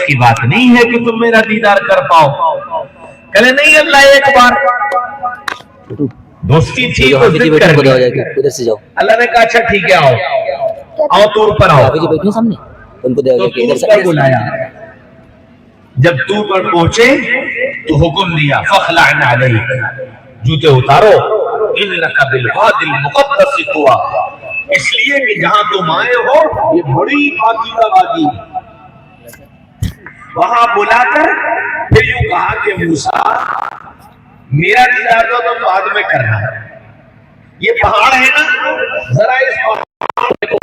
बस की बात नहीं है कि तुम मेरा दीदार कर पाओ। कहले नहीं अल्लाह एक बार, दोस्ती थी तो जिद कर ली। उधर से जाओ। अल्लाह ने कहा अच्छा ठीक है आओ तूर पर आओ। जी बैठो सामने, उनको तो तूर पर बुलाया। जब तूर पर पहुंचे तो हुक्म दिया फखलअन अलैक, जूते उतारो, इन्नका बिलवादिल मुक़द्दस तुवा, इसलिए कि जहां तुम आए हो ये बड़ी पाकीज़ा वादी। वहां बुलाकर फिर यूं कहा कि मूसा मेरा दीदार तो तुम बाद में करना, ये पहाड़ है ना, जरा इस पहाड़ को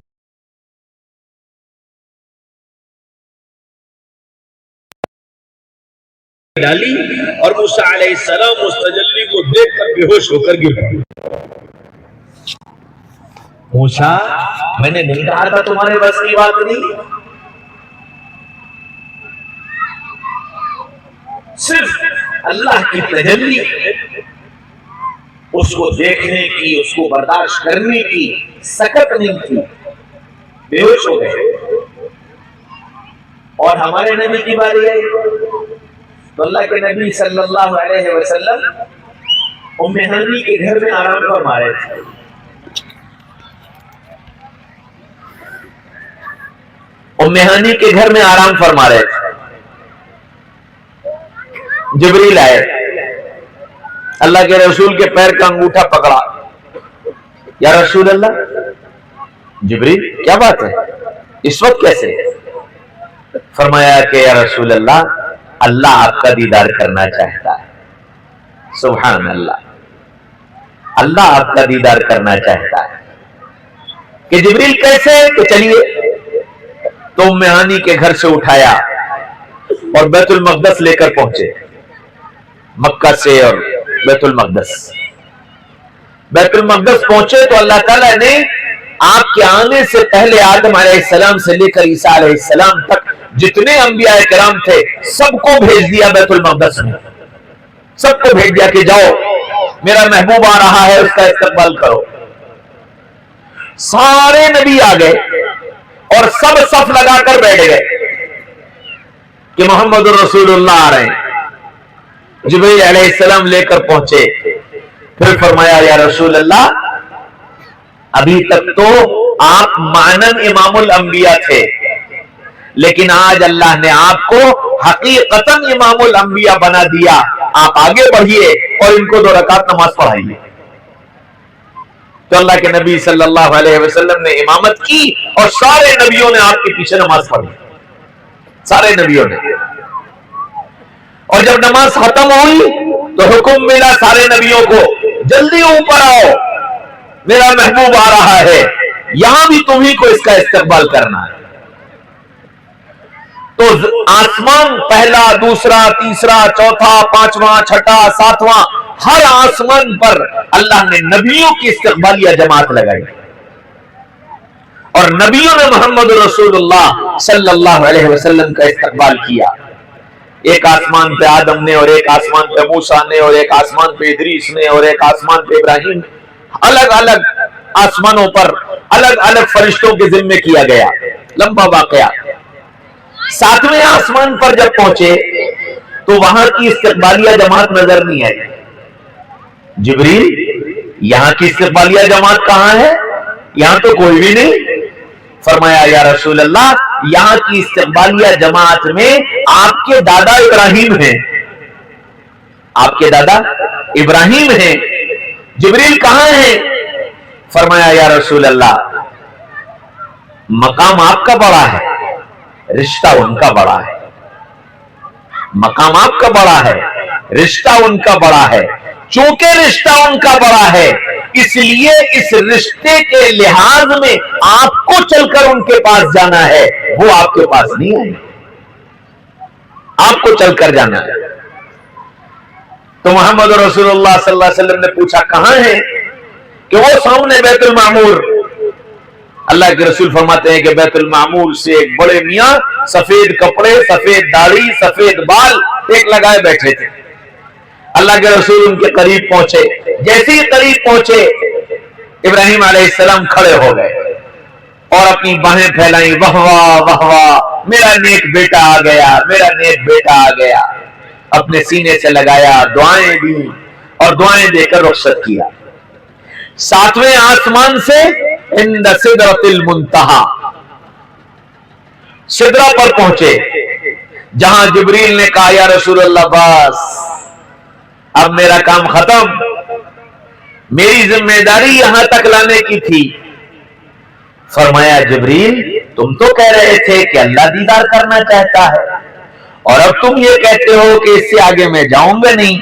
डाली और मूसा अलैहिस्सलाम उस तजल्ली को देखकर बेहोश होकर गिर पड़े। मूसा मैंने नहीं कहा था तुम्हारे बस की बात नहीं, सिर्फ अल्लाह की तजल्ली, उसको देखने की, उसको बर्दाश्त करने की सकत नहीं थी, बेहोश हो गए। और हमारे नबी की बारी आई तो अल्लाह के नबी सल्लल्लाहु अलैहि वसल्लम उम्मे हानी के घर में आराम फरमा रहे थे। उम्मे हानी के घर में आराम फरमा रहे थे। जिब्रील आए, अल्लाह के रसूल के पैर का अंगूठा पकड़ा, या रसूल अल्लाह। जिब्रील क्या बात है, इस वक्त कैसे? फरमाया कि या रसूल अल्लाह, अल्लाह आपका दीदार करना चाहता है। सुभान अल्लाह, अल्लाह आपका दीदार करना चाहता है। कि जिब्रील कैसे? तो चलिए, तो उम्मे हानी के घर से उठाया और बैतुल मक़दस लेकर पहुंचे। मक्का से और बैतुल मक़दस, बैतुल मक़दस पहुंचे तो अल्लाह ताला ने आपके आने से पहले आदम अलैहिस्सलाम से लेकर ईसा अलैहिस्सलाम तक जितने अंबिया किराम थे सबको भेज दिया बैतुल मक़दस में, सबको भेज दिया कि जाओ मेरा महबूब आ रहा है, उसका इस्तकबाल करो। सारे नबी आ गए और सब सफ लगाकर बैठ गए कि मोहम्मद रसूलुल्लाह आ रहे हैं। जिब्रील अलैहिस्सलाम लेकर पहुंचे, फिर फरमाया या रसूल अल्लाह, अभी तक तो आप मानन इमामुल अंबिया थे, लेकिन आज अल्लाह ने आपको हकीकतन इमामुल अंबिया बना दिया। आप आगे बढ़िए और इनको 2 रकात नमाज पढ़ाइए। तो अल्लाह के नबी सल्लल्लाहु अलैहि वसल्लम ने इमामत की और सारे नबियों ने आपके पीछे नमाज पढ़ी, सारे नबियों ने। और जब नमाज खत्म हुई तो हुक्म मिला सारे नबियों को, जल्दी ऊपर आओ, मेरा महबूब आ रहा है, यहां भी तुम्ही को इसका इस्तकबाल करना है। तो आसमान पहला, दूसरा, तीसरा, चौथा, पांचवा, छठा, सातवां, हर आसमान पर अल्लाह ने नबियों की इस्तकबालिया जमात लगाई और नबियों ने मोहम्मद रसूलुल्लाह सल्लल्लाहु अलैहि वसल्लम का इस्तकबाल किया। एक आसमान पे आदम ने और एक आसमान पे मूसा ने और एक आसमान पे इदरीस ने और एक आसमान पे इब्राहिम, अलग अलग आसमानों पर अलग अलग फरिश्तों के जिम्मे किया गया। लंबा वाकया। 7वें आसमान पर जब पहुंचे तो वहां की इस्तकबालिया जमात नजर नहीं आई। जिब्रील, यहां की इस्तकबालिया जमात कहां है? यहां तो कोई भी नहीं। फरमाया या रसूल अल्लाह, यहां की इस्तकबालिया जमात में आपके दादा इब्राहिम हैं, आपके दादा इब्राहिम हैं। जिब्रील कहां है? फरमाया या रसूल अल्लाह, मकाम आपका बड़ा है, रिश्ता उनका बड़ा है। मकाम आपका बड़ा है, रिश्ता उनका बड़ा है। चूंकि रिश्ता उनका बड़ा है, इसलिए इस रिश्ते के लिहाज में आपको चलकर उनके पास जाना है, वो आपके पास नहीं आए, आपको चलकर जाना है। तो मोहम्मद रसूलुल्लाह सल्लल्लाहु अलैहि वसल्लम ने पूछा कहां है? कि वो सामने बैतुल मामूर। अल्लाह के रसूल फरमाते हैं कि बैतुल मामूर से एक बड़े मियां सफेद कपड़े, सफेद दाढ़ी, सफेद बाल एक लगाए बैठे थे। अल्लाह के रसूल उनके करीब पहुंचे। जैसे ही करीब पहुंचे, इब्राहिम अलैहिस्सलाम खड़े हो गए। اور اپنی باہیں پھیلائی، واہ واہ واہ واہ، میرا نیک بیٹا آ گیا، میرا نیک بیٹا آ گیا، اپنے سینے سے لگایا، دعائیں دی اور دعائیں دے کر رخصت کیا۔ ساتویں آسمان سے عند سدرۃ المنتہا، سدرہ پر پہنچے، جہاں جبریل نے کہا یا رسول اللہ بس اب میرا کام ختم، میری ذمہ داری یہاں تک لانے کی تھی۔ فرمایا جبریل تم تو کہہ رہے تھے کہ اللہ دیدار کرنا چاہتا ہے، اور اب تم یہ کہتے ہو کہ اس سے آگے میں جاؤں گا نہیں،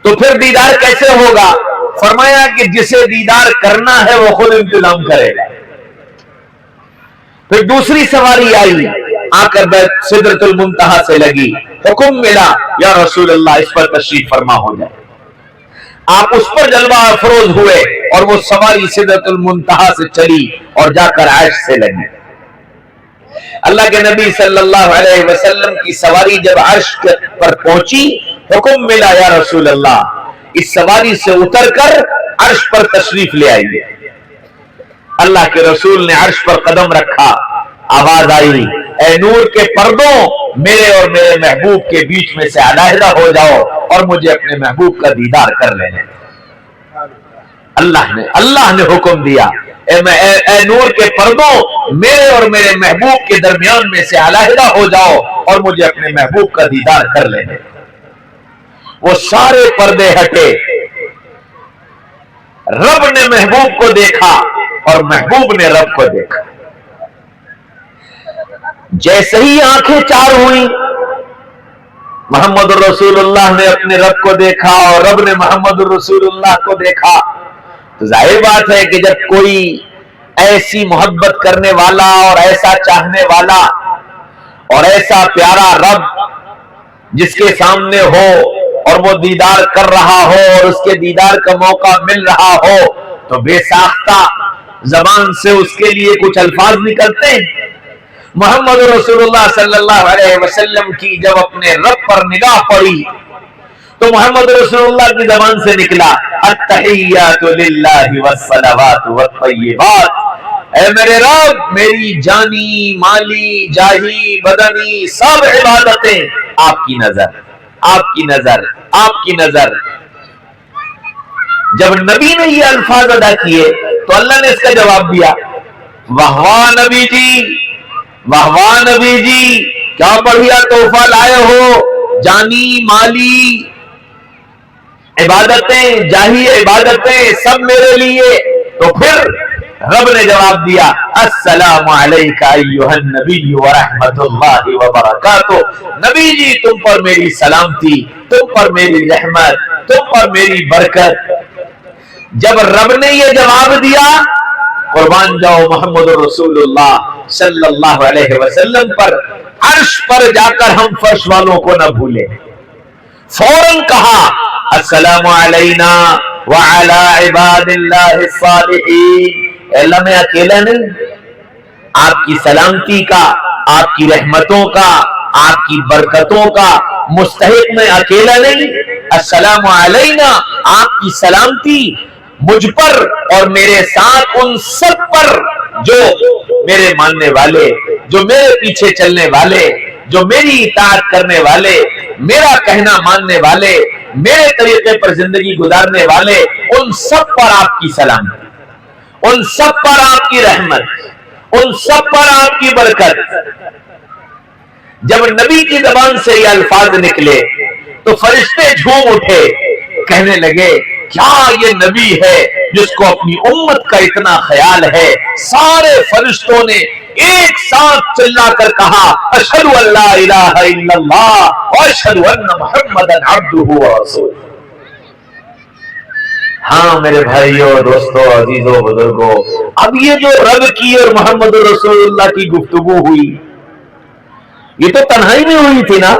تو پھر دیدار کیسے ہوگا؟ فرمایا کہ جسے دیدار کرنا ہے وہ خود انتظام کرے گا۔ پھر دوسری سواری آئی، آ کر سدرۃ المنتہا سے لگی، حکم ملا یا رسول اللہ اس پر تشریف فرما ہو جائے۔ آپ اس پر جلوہ افروز ہوئے اور وہ سواری سدرۃ المنتہا سے چلی اور جا کر عرش سے لگی۔ اللہ کے نبی صلی اللہ علیہ وسلم کی سواری جب عرش پر پہنچی، حکم ملا یا رسول اللہ اس سواری سے اتر کر عرش پر تشریف لے آئیے۔ اللہ کے رسول نے عرش پر قدم رکھا، آواز آئی اے نور کے پردوں، میرے اور میرے محبوب کے بیچ میں سے علیحدہ ہو جاؤ اور مجھے اپنے محبوب کا دیدار کر لینے۔ اللہ نے حکم دیا اے نور کے پردوں، میرے اور میرے محبوب کے درمیان میں سے علیحدہ ہو جاؤ اور مجھے اپنے محبوب کا دیدار کر لینے۔ وہ سارے پردے ہٹے، رب نے محبوب کو دیکھا اور محبوب نے رب کو دیکھا۔ جیسے ہی آنکھیں چار ہوئیں، محمد الرسول اللہ نے اپنے رب کو دیکھا اور رب نے محمد الرسول اللہ کو دیکھا۔ تو ظاہر بات ہے کہ جب کوئی ایسی محبت کرنے والا اور ایسا چاہنے والا اور ایسا پیارا رب جس کے سامنے ہو اور وہ دیدار کر رہا ہو اور اس کے دیدار کا موقع مل رہا ہو، تو بے ساختہ زبان سے اس کے لیے کچھ الفاظ نکلتے ہیں۔ محمد رسول اللہ صلی اللہ علیہ وسلم کی جب اپنے رب پر نگاہ پڑی تو محمد رسول اللہ کی زبان سے نکلا التحیات للہ والصلوات والطیبات، اے میرے رب میری جانی مالی جاہی بدنی سب عبادتیں آپ کی نظر، آپ کی نظر، آپ کی نظر۔ جب نبی نے یہ الفاظ ادا کیے تو اللہ نے اس کا جواب دیا، واہ واہ نبی جی، واہ واہ نبی جی، کیا بڑھیا تحفہ لائے ہو، جانی مالی عبادتیں جاہی عبادتیں سب میرے لیے۔ تو پھر رب نے جواب دیا السلام علیکہ ایھا النبی ورحمۃ اللہ وبرکاتہ، نبی جی تم پر میری سلامتی، تم پر میری رحمت، تم پر میری برکت۔ جب رب نے یہ جواب دیا، قربان جاؤ محمد رسول اللہ صلی اللہ علیہ وسلم پر، عرش پر جا کر ہم فرش والوں کو نہ بھولے، فوراً کہا السلام علینا وعلی عباد اللہ الصالحین۔ اللہ میں اکیلا نہیں، آپ کی سلامتی کا، آپ کی رحمتوں کا، آپ کی برکتوں کا مستحق میں اکیلا نہیں۔ السلام علینا، آپ کی سلامتی مجھ پر اور میرے ساتھ ان سب پر جو میرے ماننے والے، جو میرے پیچھے چلنے والے، جو میری اطاعت کرنے والے، میرا کہنا ماننے والے، میرے طریقے پر زندگی گزارنے والے، ان سب پر آپ کی سلامتی، ان سب پر آپ کی رحمت، ان سب پر آپ کی برکت۔ جب نبی کی زبان سے یہ الفاظ نکلے تو فرشتے جھوم اٹھے، کہنے لگے کیا یہ نبی ہے جس کو اپنی امت کا اتنا خیال ہے؟ سارے فرشتوں نے ایک ساتھ چلا کر کہا اشہد ان لا الہ الا اللہ واشہد ان محمدا عبدہ ورسولہ۔ ہاں میرے بھائیوں، دوستوں، عزیزوں، بزرگوں، اب یہ جو رب کی اور محمد رسول اللہ کی گفتگو ہوئی، یہ تو تنہائی میں ہوئی تھی نا،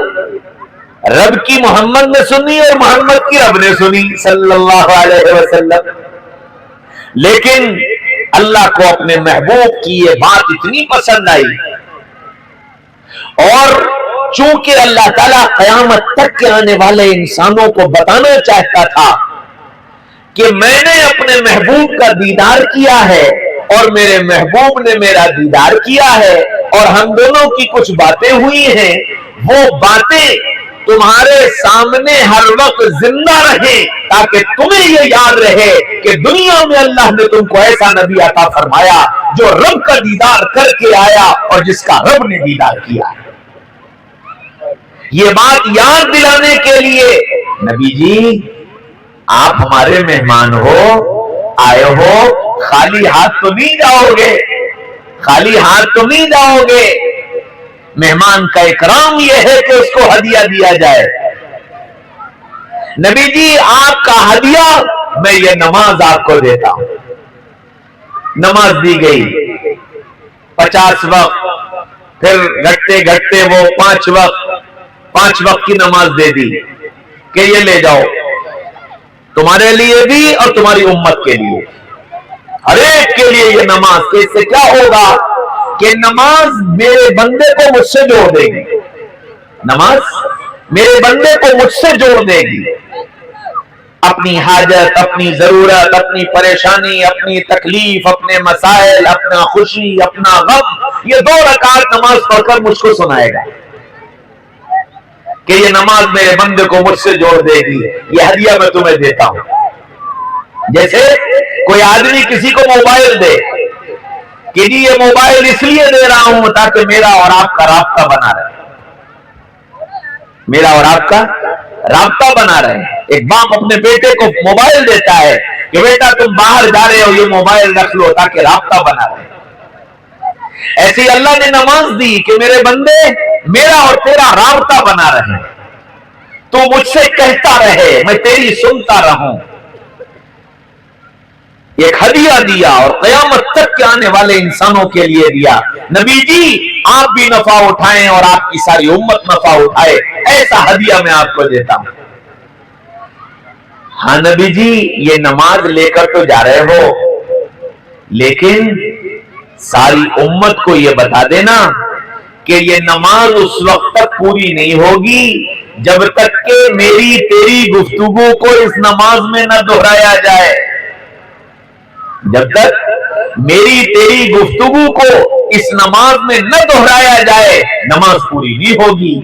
رب کی محمد نے سنی اور محمد کی رب نے سنی صلی اللہ علیہ وسلم۔ لیکن اللہ کو اپنے محبوب کی یہ بات اتنی پسند آئی، اور چونکہ اللہ تعالیٰ قیامت تک کے آنے والے انسانوں کو بتانا چاہتا تھا کہ میں نے اپنے محبوب کا دیدار کیا ہے اور میرے محبوب نے میرا دیدار کیا ہے اور ہم دونوں کی کچھ باتیں ہوئی ہیں، وہ باتیں تمہارے سامنے ہر وقت زندہ رہیں تاکہ تمہیں یہ یاد رہے کہ دنیا میں اللہ نے تم کو ایسا نبی عطا فرمایا جو رب کا دیدار کر کے آیا اور جس کا رب نے دیدار کیا ہے۔ یہ بات یاد دلانے کے لیے نبی جی آپ ہمارے مہمان ہو، آئے ہو، خالی ہاتھ تو نہیں جاؤ گے، خالی ہاتھ تو نہیں جاؤ گے۔ مہمان کا اکرام یہ ہے کہ اس کو ہدیہ دیا جائے۔ نبی جی آپ کا ہدیہ میں یہ نماز آپ کو دیتا ہوں۔ نماز دی گئی 50 وقت، پھر گھٹتے گھٹتے وہ 5 وقت کی نماز دے دی کہ یہ لے جاؤ تمہارے لیے بھی اور تمہاری امت کے لیے، ہر ایک کے لیے یہ نماز۔ کہ اس سے کیا ہوگا کہ نماز میرے بندے کو مجھ سے جوڑ دے گی، نماز میرے بندے کو مجھ سے جوڑ دے گی۔ اپنی حاجت، اپنی ضرورت، اپنی پریشانی، اپنی تکلیف، اپنے مسائل، اپنا خوشی، اپنا غم، یہ 2 رکعت نماز پڑھ کر مجھ کو سنائے گا کہ یہ نماز میرے بندے کو مجھ سے جوڑ دے گی، یہ ہدیہ میں تمہیں دیتا ہوں۔ جیسے کوئی آدمی کسی کو موبائل دے کہ جی یہ موبائل اس لیے دے رہا ہوں تاکہ میرا اور آپ کا رابطہ بنا رہے، میرا اور آپ کا رابطہ بنا رہے۔ ایک باپ اپنے بیٹے کو موبائل دیتا ہے کہ بیٹا تم باہر جا رہے ہو، یہ موبائل رکھ لو تاکہ رابطہ بنا رہے۔ ایسی اللہ نے نماز دی کہ میرے بندے میرا اور تیرا رابطہ بنا رہے، تو مجھ سے کہتا رہے، میں تیری سنتا رہوں۔ ایک ہدیہ دیا اور قیامت تک کے آنے والے انسانوں کے لیے دیا۔ نبی جی آپ بھی نفع اٹھائیں اور آپ کی ساری امت نفع اٹھائے، ایسا ہدیہ میں آپ کو دیتا ہوں۔ ہاں نبی جی یہ نماز لے کر تو جا رہے ہو، لیکن ساری امت کو یہ بتا دینا کہ یہ نماز اس وقت تک پوری نہیں ہوگی جب تک کہ میری تیری گفتگو کو اس نماز میں نہ دہرایا جائے۔ جب تک میری تیری گفتگو کو اس نماز میں نہ دہرایا جائے نماز پوری نہیں ہوگی۔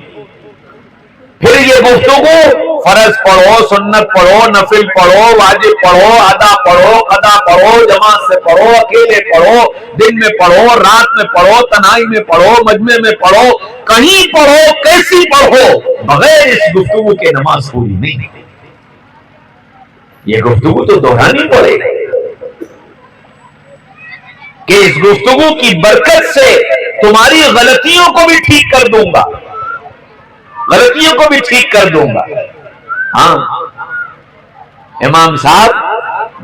پھر یہ گفتگو فرض پڑھو، سنت پڑھو، نفل پڑھو، واجب پڑھو، ادا پڑھو، قضا پڑھو، جماعت سے پڑھو، اکیلے پڑھو، دن میں پڑھو، رات میں پڑھو، تنہائی میں پڑھو، مجمع میں پڑھو، کہیں پڑھو، کیسی پڑھو، بغیر اس گفتگو کے نماز پوری نہیں۔ یہ گفتگو تو دہرانی پڑے گی کہ اس گفتگو کی برکت سے تمہاری غلطیوں کو بھی ٹھیک کر دوں گا، غلطیوں کو بھی ٹھیک کر دوں گا۔ ہاں امام صاحب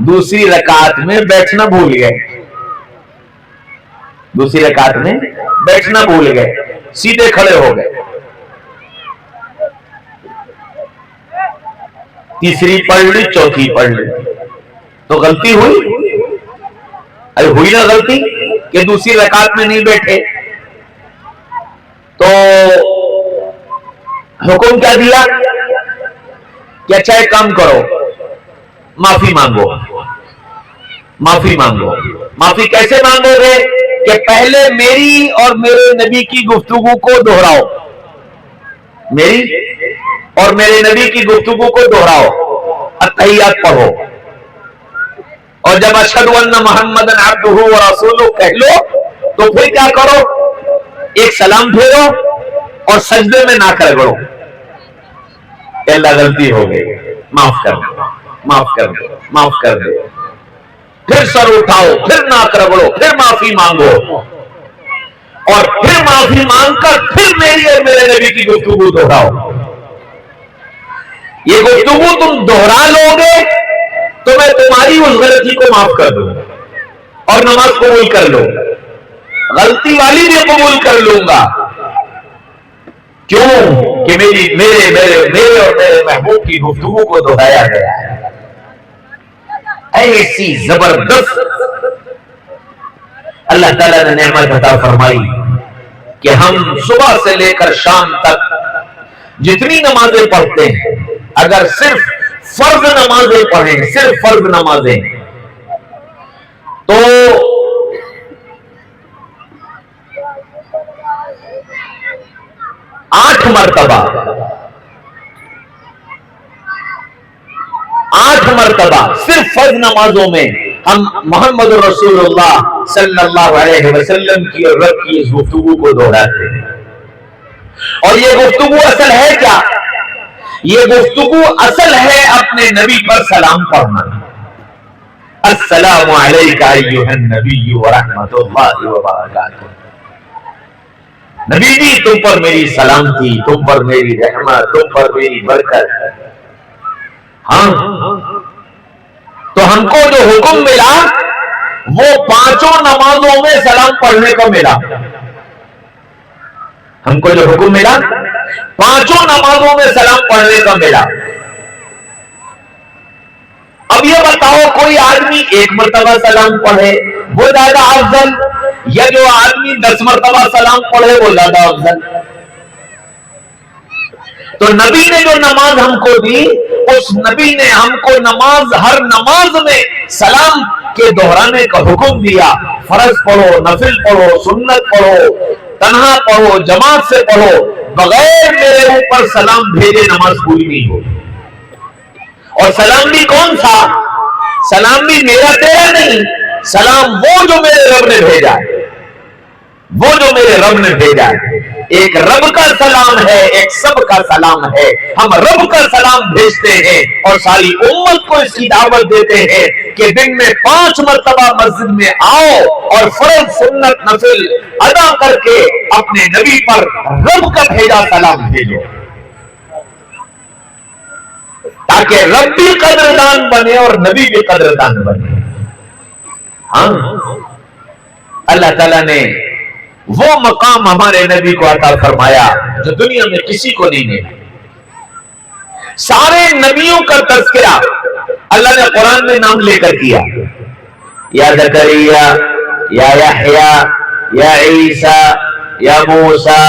دوسری رکعت میں بیٹھنا بھول گئے، دوسری رکعت میں بیٹھنا بھول گئے، سیدھے کھڑے ہو گئے، تیسری پڑھ لی، چوتھی پڑھ لی، تو غلطی ہوئی؟ ارے ہوئی نا غلطی کہ دوسری رکعت میں نہیں بیٹھے، تو حکم کیا دیا کہ اچھا ایک کام کرو، معافی مانگو، معافی مانگو۔ معافی کیسے مانگو گے کہ پہلے میری اور میرے نبی کی گفتگو کو دہراؤ، میری اور میرے نبی کی گفتگو کو دہراؤ، التحیات پڑھو، اور جب اشہد ان محمد عبدہ ورسولہ کہہ لو تو پھر کیا کرو، ایک سلام پھیرو اور سجدے میں ناک رگڑو، اللہ غلطی ہو گئی، معاف کر دو، معاف کر دو، معاف کر دو، پھر سر اٹھاؤ، پھر ناک رگڑو، پھر معافی مانگو، اور پھر معافی مانگ کر پھر میری اور میرے نبی کی گفتگو دہراؤ۔ یہ گفتگو تم دہرا لو گے تو میں تمہاری اس غلطی کو معاف کر دوں گا اور نماز قبول کر لوں گا، غلطی والی بھی قبول کر لوں گا۔ کیوں کہ میرے اور میرے محبوب کی گفتگو کو دہرایا گیا ہے۔ ایسی زبردست اللہ تعالیٰ نے نعمت عطا فرمائی کہ ہم صبح سے لے کر شام تک جتنی نمازیں پڑھتے ہیں، اگر صرف فرض نمازیں پڑھیں، صرف فرض نمازیں، تو 8 मरतबा, 8 मरतबा सिर्फ फर्ज नमाजों में हम मोहम्मद रसूलुल्लाह सल्लल्लाहु अलैहि वसल्लम की और रब की इस गुफ्तगू को दोहराते हैं। और ये गुफ्तगू असल है क्या? ये गुफ्तगू असल है अपने नबी पर सलाम पढ़ना। अस्सलामु अलैका अय्युहन नबिय्यु व रहमतुल्लाहि व बरकातुहू। नबी जी, तुम पर मेरी सलामती, तुम पर मेरी रहमत, तुम पर मेरी बरकत। हाँ, तो हमको जो हुक्म मिला वो 5 नमाजों में सलाम पढ़ने को मिला। हमको जो हुक्म मिला 5 नमाजों में सलाम पढ़ने का मिला। अब ये बताओ, कोई आदमी 1 मरतबा सलाम पढ़े वो ज्यादा अफजल, या जो आदमी 10 मरतबा सलाम पढ़े वो ज्यादा अफजल? तो नबी ने जो नमाज हमको दी, उस नबी ने हमको नमाज, हर नमाज में सलाम के दोहराने का हुक्म दिया। फर्ज पढ़ो, नफिल पढ़ो, सुन्नत पढ़ो, तन्हा पढ़ो, जमात से पढ़ो, बगैर मेरे ऊपर सलाम भेजे नमाज पूरी नहीं होगी। और सलाम भी कौन सा? सलाम भी मेरा तेरा नहीं, सलाम वो जो मेरे रब ने भेजा है, वो जो मेरे रब ने भेजा है। एक रब का सलाम है, एक सब का सलाम है। हम रब का सलाम भेजते हैं और सारी उम्मत को इसकी दावत देते हैं कि दिन में 5 मरतबा मस्जिद में आओ और फर्ज, सुन्नत, नफिल अदा करके अपने नबी पर रब का भेजा सलाम भेजो, ताकि रब भी कदरदान बने और नबी भी कदरदान बने। हाँ, अल्लाह ताला ने वो मकाम हमारे नबी को अता फरमाया जो दुनिया में किसी को नहीं मिला। सारे नबियों का तज़किरा अल्लाह ने कुरान में नाम लेकर किया। या ज़करिया, या यहया, या ईसा, या मूसा,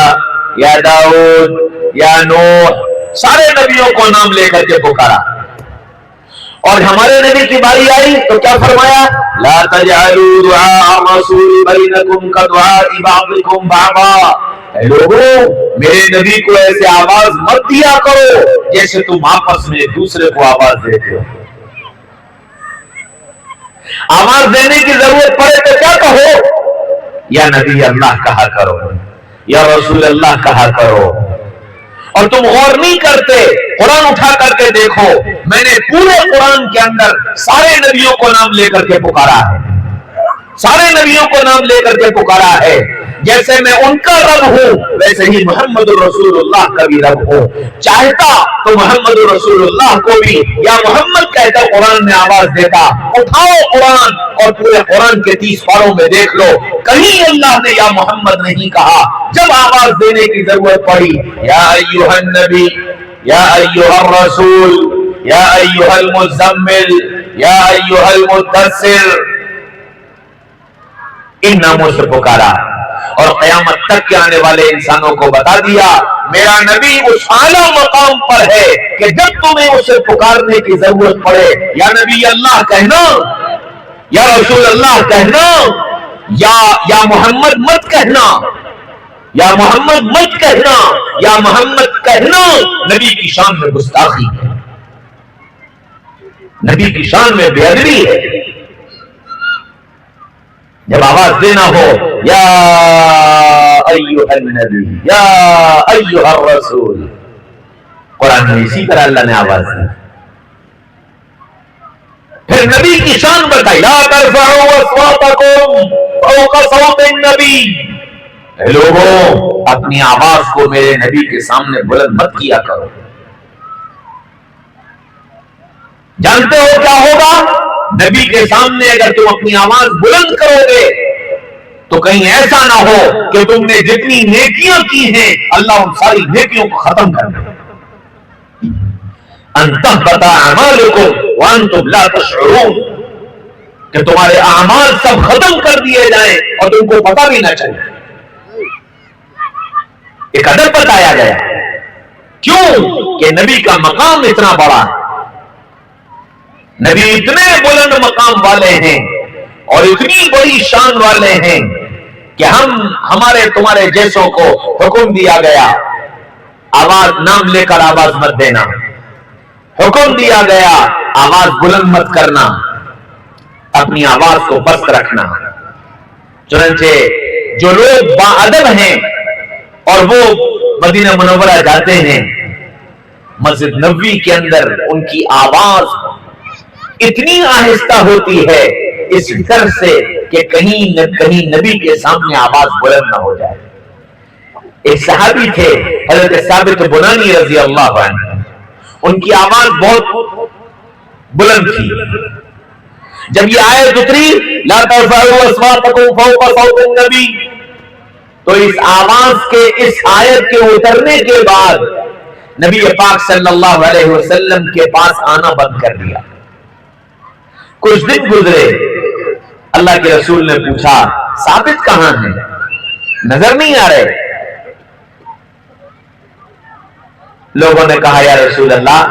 या दाऊद, या नूह, सारे नबियों को नाम लेकर के पुकारा। और हमारे नबी की बारी आई तो क्या फरमाया? ला तजअलू दुआ रसूल बैनकुम कदुआइ बादिकुम बाबा। लोगों, मेरे नबी को ऐसे आवाज मत दिया करो जैसे तुम आपस में एक दूसरे को आवाज देते हो। आवाज देने की जरूरत पड़े तो क्या कहो? या नबी अल्लाह कहा करो, या रसूल अल्लाह कहा करो। और तुम गौर नहीं करते, कुरान उठा करके देखो, मैंने पूरे कुरान के अंदर सारे नबियों को नाम लेकर के पुकारा है, सारे नबियों को नाम लेकर के पुकारा है। जैसे मैं उनका रब हूं, वैसे ही मोहम्मद रसूलुल्लाह का भी रब हूं। चाहता तो मोहम्मद रसूलुल्लाह को भी या मोहम्मद कहता कुरान में आवाज देता। उठाओ कुरान और पूरे कुरान के 30 पारों में देख लो, कहीं अल्लाह ने या मोहम्मद नहीं कहा। जब आवाज देने की जरूरत पड़ी, या अय्युहन नबी, या अय्युहर रसूल, या अय्युहल मुज़म्मिल, या अय्युहल मुद्दस्सिर, इन नामों से पुकारा। और क़यामत तक के आने वाले इंसानों को बता दिया, मेरा नबी उस आला मकाम पर है कि जब तुम्हें उसे पुकारने की जरूरत पड़े, या नबी अल्लाह कहना, या रसूल अल्लाह कहना, या मोहम्मद मत कहना, या मोहम्मद मत कहना, या मोहम्मद कहना नबी की शान में गुस्ताखी है, नबी की शान में बेअदबी है। जब आवाज देना हो, या अय्युहन नबी, या अय्युहर रसूल, कुरान में इसी तरह अल्लाह ने आवाज दी। फिर नबी की शान बताई, ला तरफअू अस्वातकुम फौका सौतिन नबी। लोगों, अपनी आवाज को मेरे नबी के सामने बुलंद मत किया करो। जानते हो क्या होगा? नबी के सामने अगर तुम अपनी आवाज बुलंद करोगे तो कहीं ऐसा ना हो कि तुमने जितनी नेकियां की हैं अल्लाह उन सारी नेकियों को खत्म कर दे। अंतहबता अमालुकुम व अंतुम ला तशऊरून, कि तुम्हारे अमाल सब खत्म कर दिए जाएं और तुमको पता भी ना चले। एक अदब बताया गया, क्यों कि नबी का मकाम इतना बड़ा है, नबी इतने बुलंद मकाम वाले हैं और इतनी बड़ी शान वाले हैं कि हमारे तुम्हारे जैसों को हुक्म दिया गया आवाज नाम लेकर आवाज मत देना, हुक्म दिया गया आवाज बुलंद मत करना, अपनी आवाज को पस्त रखना। चुनांचे जो लोग बाअदब हैं और वो मदीना मुनव्वरा जाते हैं, मस्जिद नबवी के अंदर उनकी आवाज इतनी आहिस्ता होती है इस डर से कि कहीं न कहीं नबी के सामने आवाज बुलंद ना हो जाए। एक सहाबी थे हजरत साबित बुनानी रजी अल्लाह अन्हु, उनकी आवाज बहुत बुलंद थी। जब ये आयत उतरी ला तर्फअू अस्वातकुम फौका सौतिन नबी, तो इस आवाज के इस आयत के उतरने के बाद नबी पाक सल्लल्लाहु अलैहि वसल्लम के पास आना बंद कर दिया। कुछ दिन गुजरे, अल्लाह के रसूल ने पूछा साबित कहां है, नजर नहीं आ रहे। लोगों ने कहा या रसूल अल्लाह,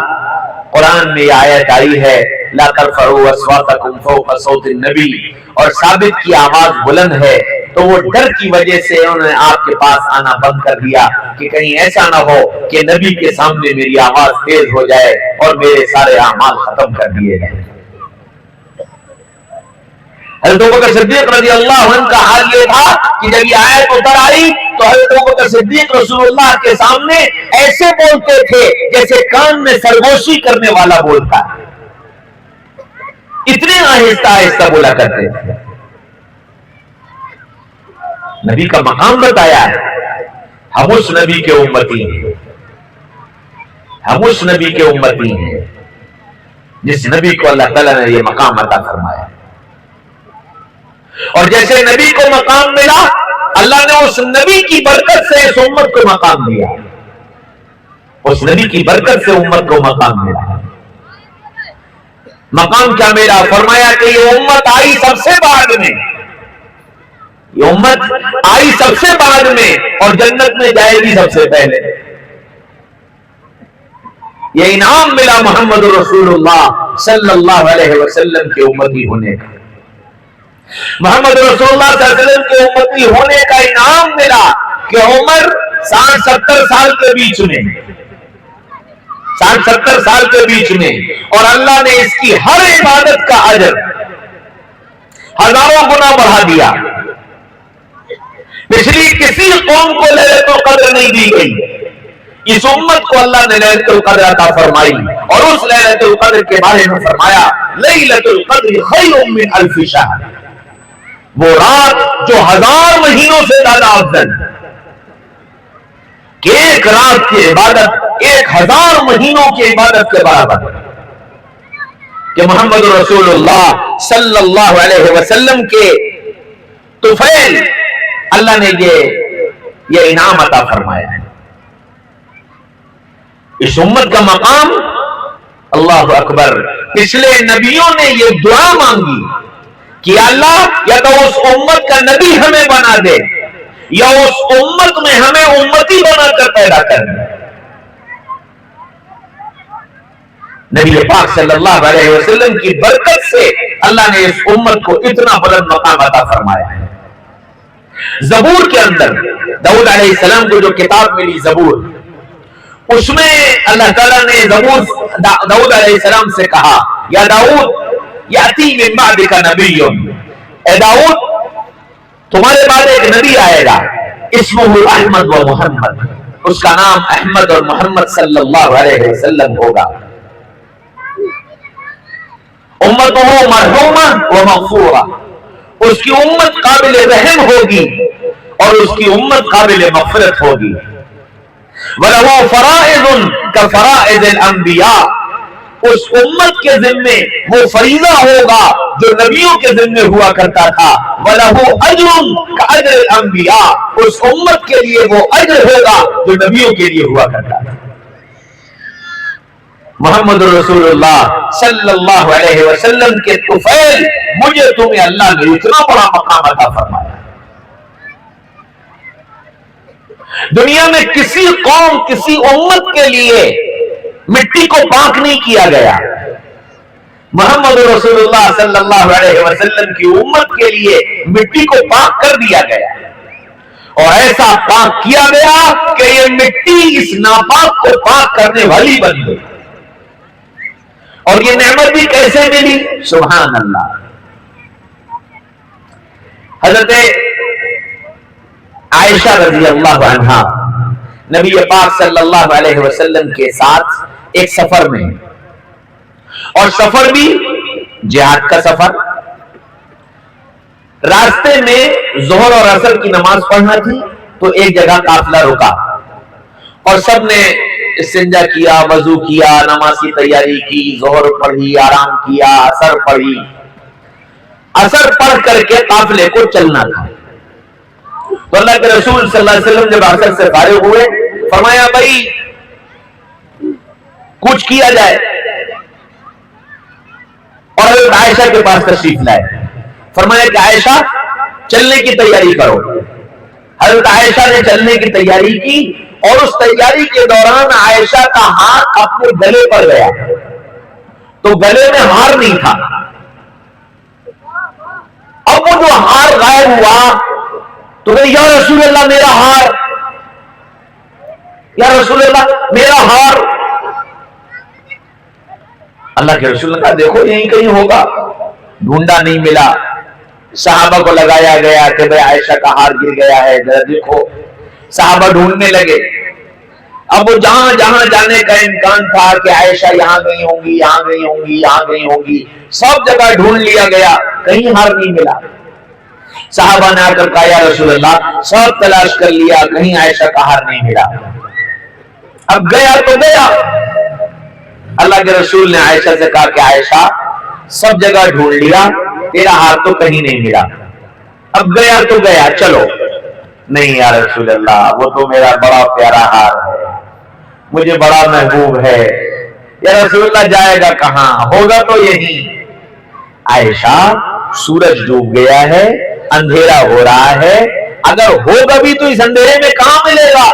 कुरान में यह आयत आई है ला तर्फअू अस्वातकुम फौका सौतिन नबी, और साबित की आवाज बुलंद है, तो वो डर की वजह से उन्होंने आपके पास आना बंद कर दिया कि कहीं ऐसा ना हो कि नबी के सामने मेरी आवाज तेज हो जाए और मेरे सारे अमाल खत्म कर दिए जाए। हज़रत अबू बकर सिद्दीक रज़ियल्लाहु अन्हु का हाल ये था कि जब ये आयत उतर आई तो हज़रत अबू बकर सिद्दीक रसूलुल्लाह के सामने ऐसे बोलते थे जैसे कान में सरगोशी करने वाला बोलता है, इतने आहिस्ता आहिस्ता बोला करते थे। नबी का मकाम बताया है, हम उस नबी के उम्मती हैं, हम उस नबी के उम्मती हैं जिस नबी को अल्लाह ताला ने ये मकाम अता फरमाया। और जैसे नबी को मकाम मिला, अल्लाह ने उस नबी की बरकत से इस उम्मत को मकाम दिया, उस नबी की बरकत से उम्मत को मकाम मिला। मकाम क्या मिला? फरमाया कि ये उम्मत आई सबसे बाद में, ये उम्मत आई सबसे बाद में और जन्नत में जाएगी सबसे पहले। ये इनाम मिला मोहम्मद रसूलुल्लाह सल्लल्लाहु अलैहि वसल्लम के उम्मती होने का। मोहम्मद रसूलुल्लाह सल्लल्लाहु अलैहि वसल्लम के उम्मती होने का इनाम मिला कि उम्र 60-70 साल के बीच में, 60-70 साल के बीच में, और अल्लाह ने इसकी हर इबादत का अजर हजारों गुना बढ़ा दिया। पिछली किसी कौम को लैलतुल कद्र नहीं दी गई, इस उम्मत को अल्लाह ने लैलतुल कद्र अता फरमाई। और उस लैलतुल कद्र के बारे में फरमाया लैलतुल कद्र खैरुम मिन अल्फि शहर, वो रात जो 1000 महीनों से ज्यादा अफजल, कि एक रात की इबादत 1000 महीनों की इबादत के बराबर, कि मोहम्मद रसूलुल्लाह सल्लल्लाहु अलैहि वसल्लम के तुफैल अल्लाह ने ये इनाम अता फरमाया है। इस उम्मत का मकाम, अल्लाहु अकबर, पिछले नबियों ने ये दुआ मांगी कि अल्लाह या तो उस उम्मत का नबी हमें बना दे या उस उम्मत में हमें उम्मती बनाकर पैदा कर दे। नबी पाक सल्लल्लाहु अलैहि वसल्लम की बरकत से अल्लाह ने इस उम्मत को इतना बुलंद मकाम अता फरमाया है। ज़बूर के अंदर दाऊद अलैहिस्सलाम को जो किताब मिली ज़बूर, उसमें अल्लाह ताला ने दाऊद अलैहिस्सलाम से कहा या दाऊद याती मिन बादिका नबिय्युन, ए दाऊद तुम्हारे बाद एक नबी आएगा, इस्मुहु अहमद व मुहम्मद, उसका नाम अहमद और मोहम्मद सल्लल्लाहु अलैहि वसल्लम होगा। उम्मतुहु मरहूमा व मग़फूरा, उसकी उम्मत काबिल रहम होगी और उसकी उम्मत काबिल मग़फ़िरत होगी। वलहु फ़राइज़ुन का फ़राइज़िल अंबिया, उस उम्मत के जिम्मे वो फरीज़ा होगा जो नबियों के जिम्मे हुआ करता था। वलहु अज्रुन का अज्रिल अंबिया, उस उम्मत के लिए वो अज्र होगा जो नबियों के लिए हुआ करता था। मोहम्मद रसूलुल्लाह सल्लल्लाहु अलैहि वसल्लम के तुफैल मुझे तुम्हें अल्लाह ने इतना बड़ा मकाम अता फरमाया। दुनिया में किसी कौम, किसी उम्मत के लिए मिट्टी को पाक नहीं किया गया। मोहम्मद रसूलुल्लाह सल्लल्लाहु अलैहि वसल्लम की उम्मत के लिए मिट्टी को पाक कर दिया गया। اور ایسا پاک کیا گیا کہ یہ مٹی اس ناپاک کو پاک کرنے والی بن گئی. اور یہ نعمت بھی کیسے ملی؟ سبحان اللہ. حضرت عائشہ رضی اللہ عنہا نبی پاک صلی اللہ علیہ وسلم کے ساتھ ایک سفر میں، اور سفر بھی جہاد کا سفر. راستے میں ظہر اور عصر کی نماز پڑھنا تھی تو ایک جگہ قافلہ رکا اور سب نے استنجا کیا، وضو کیا، نماز کی تیاری کی، ظہر پڑھی، آرام کیا، عصر پڑھی. عصر پڑھ کر کے قافلے کو چلنا تھا. تو اللہ کے رسول صلی اللہ علیہ وسلم جب عصر سے فارغ ہوئے فرمایا بھائی کچھ کیا جائے، اور حضرت عائشہ کے پاس تشریف لائے. فرمایا کہ عائشہ چلنے کی تیاری کرو. حضرت عائشہ نے چلنے کی تیاری کی، اور اس تیاری کے دوران عائشہ کا ہاتھ اپنے گلے پر گیا تو گلے میں ہار نہیں تھا. اب وہ جو ہار غائب ہوا تو کہ یا رسول اللہ میرا ہار، یا رسول اللہ میرا ہار. اللہ کے رسول نے کہا دیکھو یہیں کہیں ہوگا. ڈھونڈا نہیں ملا. صحابہ کو لگایا گیا کہ بھئی عائشہ کا ہار گر گیا ہے، ذرا دیکھو. صحابہ ڈھونڈنے لگے. اب وہ جہاں جہاں جانے کا امکان تھا کہ عائشہ یہاں گئی ہوں گی، یہاں گئی ہوں گی، یہاں گئی ہوں گی، سب جگہ ڈھونڈ لیا گیا، کہیں ہار نہیں ملا. صحابہ نے آ کر کہا یا رسول اللہ سب تلاش کر لیا، کہیں عائشہ کا ہار نہیں ملا. اب گیا تو گیا. اللہ کے رسول نے عائشہ سے کہا کہ عائشہ سب جگہ ڈھونڈ لیا، تیرا ہار تو کہیں نہیں ملا. اب گیا تو گیا، چلو. نہیں یا رسول اللہ وہ تو میرا بڑا پیارا ہار ہے، مجھے بڑا محبوب ہے. یا رسول اللہ جائے گا کہاں؟ ہوگا تو یہی. عائشہ سورج ڈوب گیا ہے، اندھیرا ہو رہا ہے، اگر ہوگا بھی تو اس اندھیرے میں کہاں ملے گا؟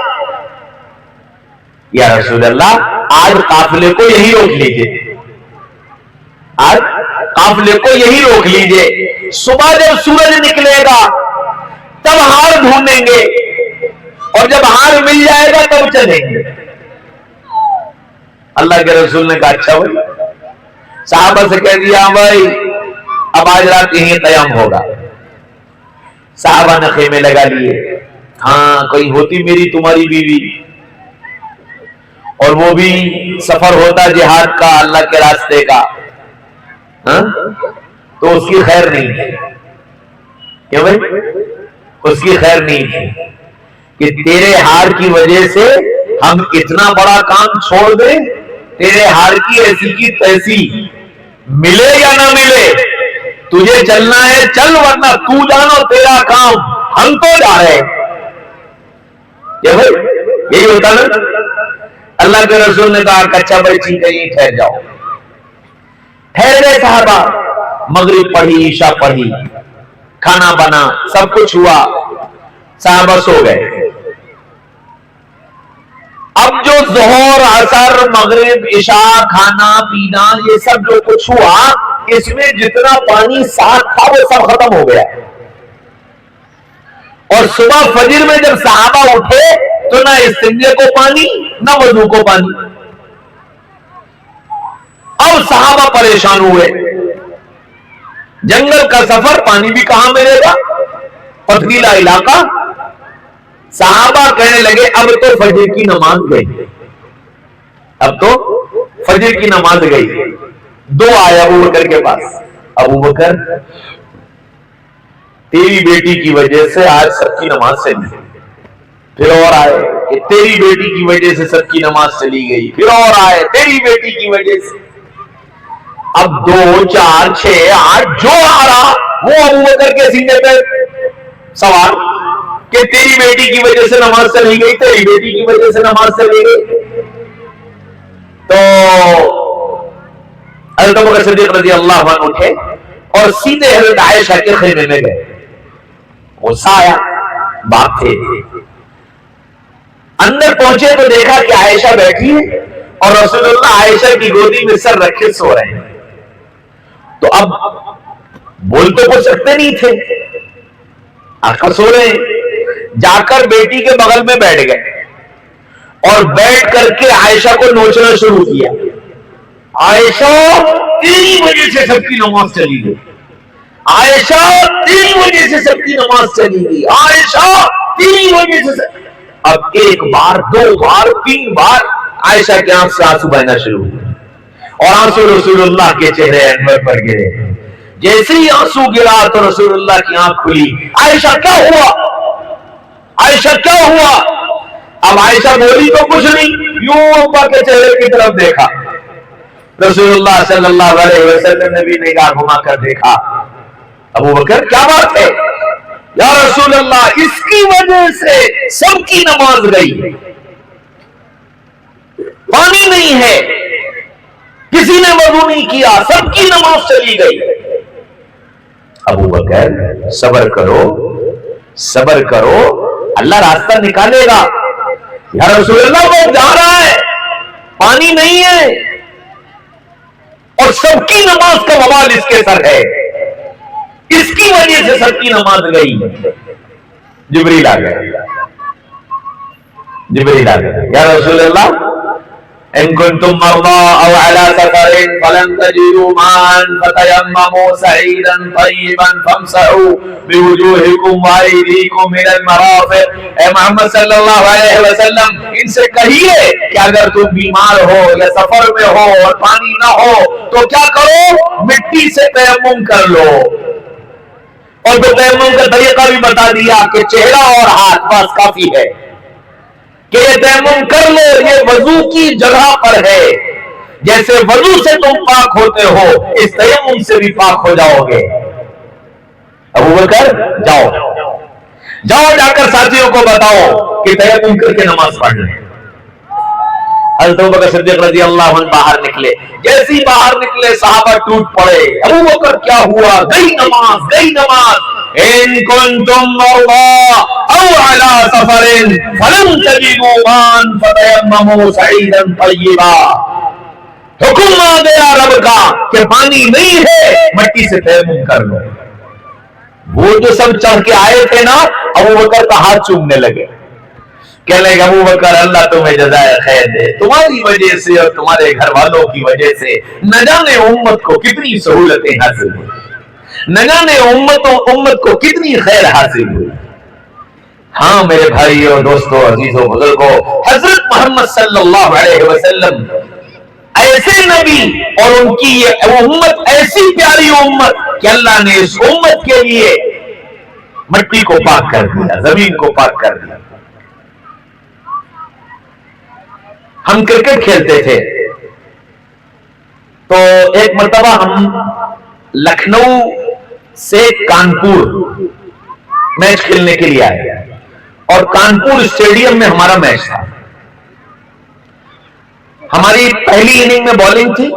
یا رسول اللہ آج قافلے کو یہی روک لیجئے، آج قافلے کو یہی روک لیجئے. صبح جب سورج نکلے گا تب ہار ڈھونڈیں گے، اور جب ہار مل جائے گا تب چلیں گے. اللہ کے رسول نے کہا اچھا بھائی. صحابہ سے کہہ دیا بھائی اب آج رات یہیں قیام ہوگا. صحابہ نے خیمے لگا لیے. ہاں کوئی ہوتی میری تمہاری بیوی اور وہ بھی سفر ہوتا جہاد کا، اللہ کے راستے کا، تو اس کی خیر نہیں تھی. کیوں بھائی؟ اس کی خیر نہیں تھی کہ تیرے ہار کی وجہ سے ہم اتنا بڑا کام چھوڑ دیں. تیرے ہار کی ایسی کی تیسی، ملے یا نہ ملے تجھے چلنا ہے چل، ورنہ تو جانو تیرا کام، ہم تو جا رہے. یہی ہوتا نا. اللہ کے رسول نے کہا اچھا بھائی ٹھیک ہے یہ ٹھہر جاؤ. ٹھہر گئے صحابہ. مغرب پڑھی، عشاء پڑھی، کھانا بنا، سب کچھ ہوا، صحابہ سو گئے. اب جو ظہر، عصر، مغرب، عشاء، کھانا پینا یہ سب جو کچھ ہوا، اس میں جتنا پانی ساتھ تھا وہ سب ختم ہو گیا. اور صبح فجر میں جب صحابہ اٹھے تو نہ استنجے کو پانی نہ وضو کو پانی. اب صحابہ پریشان ہوئے. جنگل کا سفر، پانی بھی کہاں ملے گا، پتھریلا علاقہ. صحابہ کہنے لگے اب تو فجر کی نماز گئی، اب تو فجر کی نماز گئی. دو آئے ابو بکر کے پاس. ابو بکر تیری بیٹی کی وجہ سے آج سب کی نماز چلی گئی. پھر اور آئے کہ تیری بیٹی کی وجہ سے سب کی نماز چلی گئی. پھر اور آئے تیری بیٹی کی وجہ سے. اب 2 4 6 8 جو آ رہا وہ ابو بکر کے سینے پہ سوال کہ تیری بیٹی کی وجہ سے نماز چلی گئی، تیری بیٹی کی وجہ سے نماز چلی گئی. تو حضرت ابو بکر صدیق رضی اللہ عنہ اٹھے اور سیدھے حضرت عائشہ کے خیمے میں گئے. غصہ آیا، باپ تھے. اندر پہنچے تو دیکھا کہ عائشہ بیٹھی ہے اور رسول اللہ عائشہ کی گودی میں سر رکھے سو رہے ہیں. تو اب بول تو کچھ سکتے نہیں تھے، آقا سو رہے ہیں. जाकर बेटी के बगल में बैठ गए और बैठ करके आयशा को नोचना शुरू किया। आयशा तेरी वजह से सबकी नमाज चली गई, आयशा तेरी वजह से सबकी नमाज चली गई, आयशा तेरी वजह से। अब एक बार, दो बार, तीन बार आयशा के आंख से आंसू बहना शुरू हुए और आंसू रसूलुल्लाह के चेहरे अनवर पर गिरे। जैसे ही आंसू गिरा तो रसूलुल्लाह की आंख खुली। आयशा क्या हुआ, आयशा क्या हुआ? अब आयशा बोली तो कुछ नहीं, यूं अब्बा के चेहरे की तरफ देखा। रसूलुल्लाह सल्लल्लाहु अलैहि वसल्लम ने भी निगाह घुमाकर देखा। अबू बकर क्या बात है या रसूल अल्लाह, इसकी वजह से सबकी नमाज गई, पानी नहीं है, किसी ने वजू नहीं किया, सबकी नमाज चली गई। अबू बकर सब्र करो, सब्र करो, अल्लाह रास्ता निकालेगा। या रसूल अल्लाह वो जा रहा है, पानी नहीं है और सबकी नमाज का बवाल इसके सर है, इसकी वजह से सबकी नमाज गई। जिब्रील आ गया, जिब्रील आ गया। या रसूल अल्लाह, इन कुंतुम मर्दा औ अला सफरिन फलन तजिदू मान फतयम्ममू सईदन तय्यिबन फमसहू बिवुजूहिकुम व अयदीकुम मिनल मराफिक। ए मोहम्मद सल्लल्लाहु अलैहि वसल्लम, इनसे कहिए कि अगर तुम बीमार हो या सफर में हो और पानी ना हो तो क्या करो, मिट्टी से तयम्मुम कर लो। और तो तयम्मुम का तरीका भी बता दिया कि चेहरा और हाथ बस काफी है कि ये तयम्मुम कर लो, ये वजू की जगह पर है। जैसे वजू से तुम पाक होते हो, इस तयम्मुम से भी पाक हो जाओगे। अबू बकर जाओ, जाओ जाकर साथियों को बताओ कि तयम्मुम करके नमाज पढ़ लें। हज़रत अबू बकर सिद्दीक़ रज़ियल्लाहु अन्हु बाहर निकले। जैसे ही बाहर निकले सहाबा टूट पड़े। अबू बकर क्या हुआ? गई नमाज, गई नमाज। इन कुंतुम मर्दा औ अला सफरिन फलन तजिदू मान फतयम्ममू सईदन तय्यिबा। हुक्म आ गया रब का कि पानी नहीं है, मिट्टी से तयम्मुम कर लो। वो जो सब चढ़ के आए थे ना, अबू बकर का हाथ चूमने लगे। कहने लगे, अबू बकर अल्लाह तुम्हें जज़ाए खैर दे, तुम्हारी वजह से और तुम्हारे घर वालों की वजह से न जाने उम्मत को कितनी सहूलतें हासिल हुई, न जाने उम्मत को कितनी खैर हासिल हुई। हाँ मेरे भाइयों, दोस्तों, अजीजों, बुजुर्गों, हजरत मोहम्मद सल्लल्लाहु अलैहि वसल्लम ऐसे नबी और उनकी ये उम्मत ऐसी प्यारी उम्मत कि अल्लाह ने इस उम्मत के लिए मिट्टी को पाक कर दिया, जमीन को पाक कर दिया। हम क्रिकेट खेलते थे तो एक मर्तबा हम लखनऊ से कानपुर मैच खेलने के लिए आए और कानपुर स्टेडियम में हमारा मैच था। हमारी पहली इनिंग में बॉलिंग थी,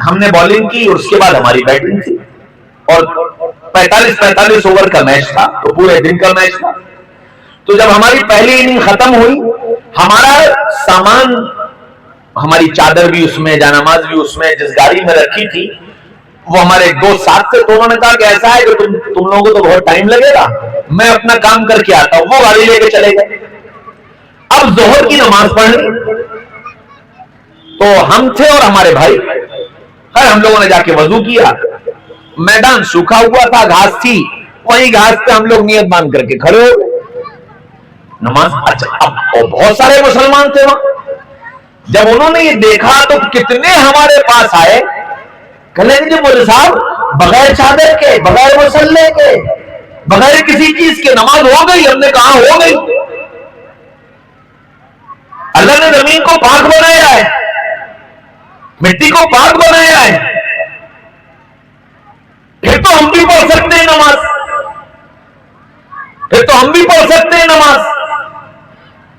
हमने बॉलिंग की और उसके बाद हमारी बैटिंग थी और 45-45 ओवर का मैच था, तो पूरे दिन का मैच था। तो जब हमारी पहली इनिंग खत्म हुई, हमारा सामान, हमारी चादर भी उसमें, जानामाज भी उसमें, जिस गाड़ी में रखी थी, वो हमारे दोस्त साथ थे। तो उन्होंने कहा कि ऐसा है कि तुम लोगों को तो बहुत टाइम लगेगा, मैं अपना काम करके आता हूं। वो गाड़ी लेके चले गए। अब जोहर की नमाज पढ़नी, तो हम थे और हमारे भाई, खैर हम लोगों ने जाके वजू किया। मैदान सूखा हुआ था, घास थी, वही घास पे हम लोग नियत बांध करके खड़े हो गए नमाज। अच्छा, अब बहुत सारे मुसलमान थे वहां। जब उन्होंने ये देखा तो कितने हमारे पास आए, कहने जी मौलवी साहब, बगैर चादर के, बगैर मुसल्ले के, बगैर किसी चीज के नमाज हो गई। हमने कहा हो गई, अल्लाह ने जमीन को पाक बनाया है, मिट्टी को पाक बनाया है, फिर तो हम भी पढ़ सकते हैं नमाज, फिर तो हम भी पढ़ सकते हैं नमाज।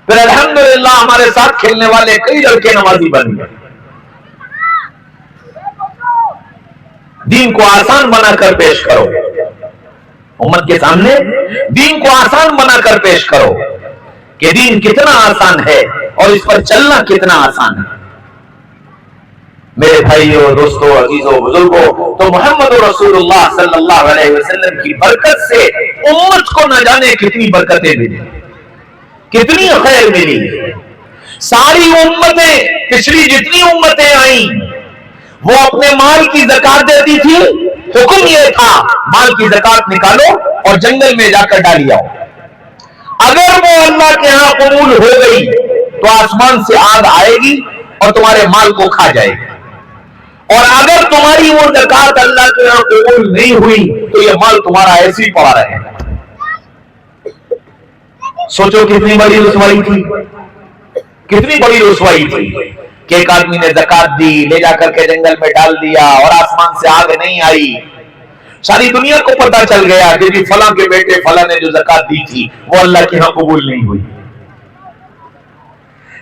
फिर अल्हम्दुलिल्लाह हमारे साथ खेलने वाले कई लड़के नमाजी बन गए। दीन को आसान बनाकर पेश करो, उम्मत के सामने दीन को आसान बनाकर पेश करो कि दीन कितना आसान है और इस पर चलना कितना आसान है। मेरे भाइयों, दोस्तों, अजीजों, बुजुर्गों, तो मोहम्मद रसूलुल्लाह सल्लल्लाहु अलैहि वसल्लम की बरकत से उम्मत को न जाने कितनी बरकतें मिली। कितनी खैर मिली। सारी उम्मतें, पिछली जितनी उम्मतें आई, वो अपने माल की ज़कात देती थी। हुक्म ये था माल की ज़कात निकालो और जंगल में जाकर डाली आओ। अगर वो अल्लाह के यहां कबूल हो गई तो आसमान से आग आएगी और तुम्हारे माल को खा जाएगी, और अगर तुम्हारी वो ज़कात अल्लाह के यहां कबूल नहीं हुई तो ये माल तुम्हारा ऐसे ही पड़ा रहेगा। सोचो कितनी बड़ी रुसवाई थी, कितनी बड़ी रुसवाई थी कि एक आदमी ने ज़कात दी, ले जाकर के जंगल में डाल दिया और आसमान से आग नहीं आई। सारी दुनिया को पता चल गया कि भी फलां के बेटे फलां ने जो ज़कात दी थी वो अल्लाह के यहां कबूल नहीं हुई।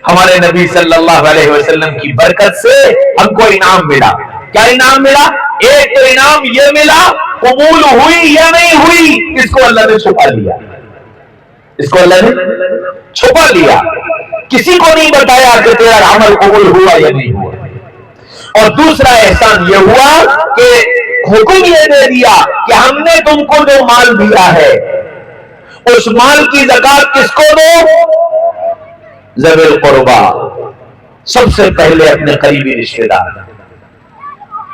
हमारे नबी सल्लल्लाहु अलैहि वसल्लम की बरकत से हमको इनाम मिला। क्या इनाम मिला? एक तो इनाम ये मिला, कबूल हुई या नहीं हुई इसको अल्लाह ने छुपा लिया, इसको अल्लाह ने छुपा लिया। किसी को नहीं बताया कि तेरा अमल कबूल हुआ या नहीं हुआ। और दूसरा एहसान ये हुआ कि हुक्म ये दे दिया कि हमने तुमको जो माल दिया है उस माल की ज़कात किसको दो? ज़वील कुर्बा, सबसे पहले अपने करीबी रिश्तेदार,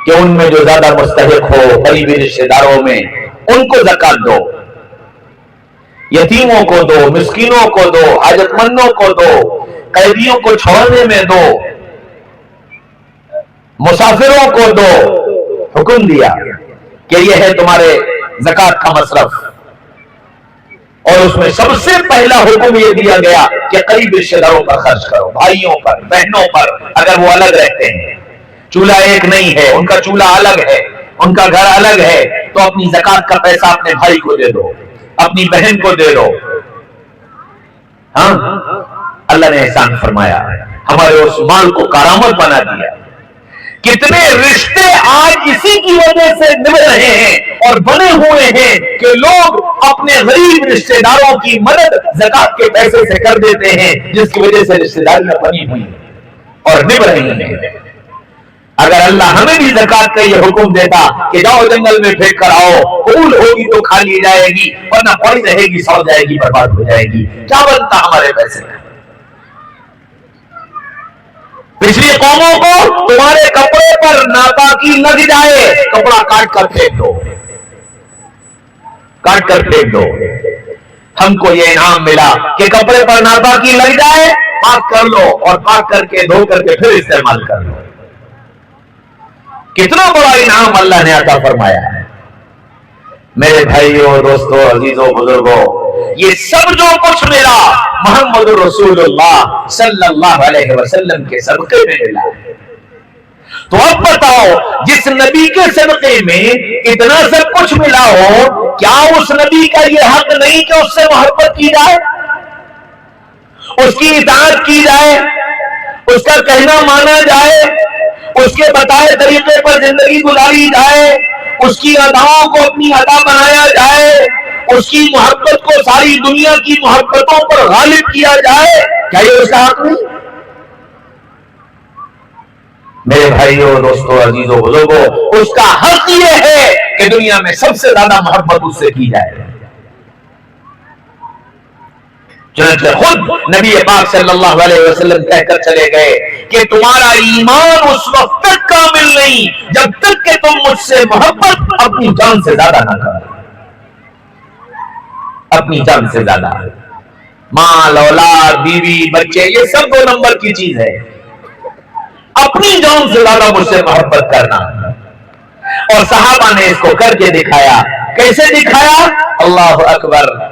कि उनमें जो ज्यादा मुस्तहिक हो करीबी रिश्तेदारों में, उनको ज़कात दो। यतीमों को दो, मिस्कीनों को दो, हाजतमंदों को दो, कैदियों को छोड़ने में दो, मुसाफिरों को दो। हुक्म दिया कि यह है तुम्हारे ज़कात का मसरफ। और उसमें सबसे पहला हुक्म यह दिया गया कि करीब रिश्तेदारों पर खर्च करो, भाइयों पर, बहनों पर। अगर वो अलग रहते हैं, चूल्हा एक नहीं है, उनका चूल्हा अलग है, उनका घर अलग है, तो अपनी ज़कात का पैसा अपने भाई को दे दो, अपनी बहन को दे दो। हाँ, अल्लाह ने एहसान फरमाया, हमारे उस माल को करामत बना दिया। कितने रिश्ते आज इसी की वजह से निभ रहे हैं और बने हुए हैं कि लोग अपने गरीब रिश्तेदारों की मदद ज़कात के पैसे से कर देते हैं, जिसकी वजह से रिश्तेदारियां बनी हुई हैं और निभ रही हैं। अगर अल्लाह हमें भी ज़कात का ये हुक्म देता कि जाओ जंगल में फेंक कर आओ, कबूल होगी तो खा ली जाएगी, वरना पड़ी रहेगी, सड़ जाएगी, बर्बाद हो जाएगी, क्या बनता हमारे पैसे का? पिछली कौमों को तुम्हारे कपड़े पर नापाकी लग जाए, कपड़ा काट कर फेंक दो, काट कर फेंक दो। हमको ये इनाम मिला कि कपड़े पर नापाकी लग जाए, पाक कर लो और पाक करके धो करके फिर इस्तेमाल कर लो। कितना बड़ा इनाम अल्लाह ने अता फरमाया है। मेरे भाइयों, दोस्तों, अजीजों, बुजुर्गों, ये सब जो कुछ मिला मोहम्मद रसूलुल्लाह सल्लल्लाहु अलैहि वसल्लम के सदक़े में मिला। तो अब बताओ, जिस नबी के सदक़े में इतना सब कुछ मिला हो, क्या उस नबी का ये हक नहीं कि उससे मोहब्बत की जाए, उसकी इताअत की जाए, उसका कहना माना जाए, उसके बताए तरीके पर जिंदगी गुजारी जाए, उसकी अदाओं को अपनी अदा बनाया जाए, उसकी मोहब्बत को सारी दुनिया की मोहब्बतों पर गालिब किया जाए? क्या ये उसका हक नहीं? मेरे भाइयों, दोस्तों, अजीजों, बुजुर्गों, उसका हक ये है कि दुनिया में सबसे ज्यादा मोहब्बत उससे की जाए। चुनांचे खुद नबी पाक सल्लल्लाहु अलैहि वसल्लम कहकर चले गए कि तुम्हारा ईमान उस वक्त तक कामिल नहीं जब तक कि तुम मुझसे मोहब्बत अपनी जान से ज्यादा ना करो, अपनी जान से ज्यादा। माल, औलाद, बीवी, बच्चे, ये सब 2 नंबर की चीज है। अपनी जान से ज्यादा मुझसे मोहब्बत करना। और सहाबा ने इसको करके दिखाया। कैसे दिखाया? अल्लाह अकबर।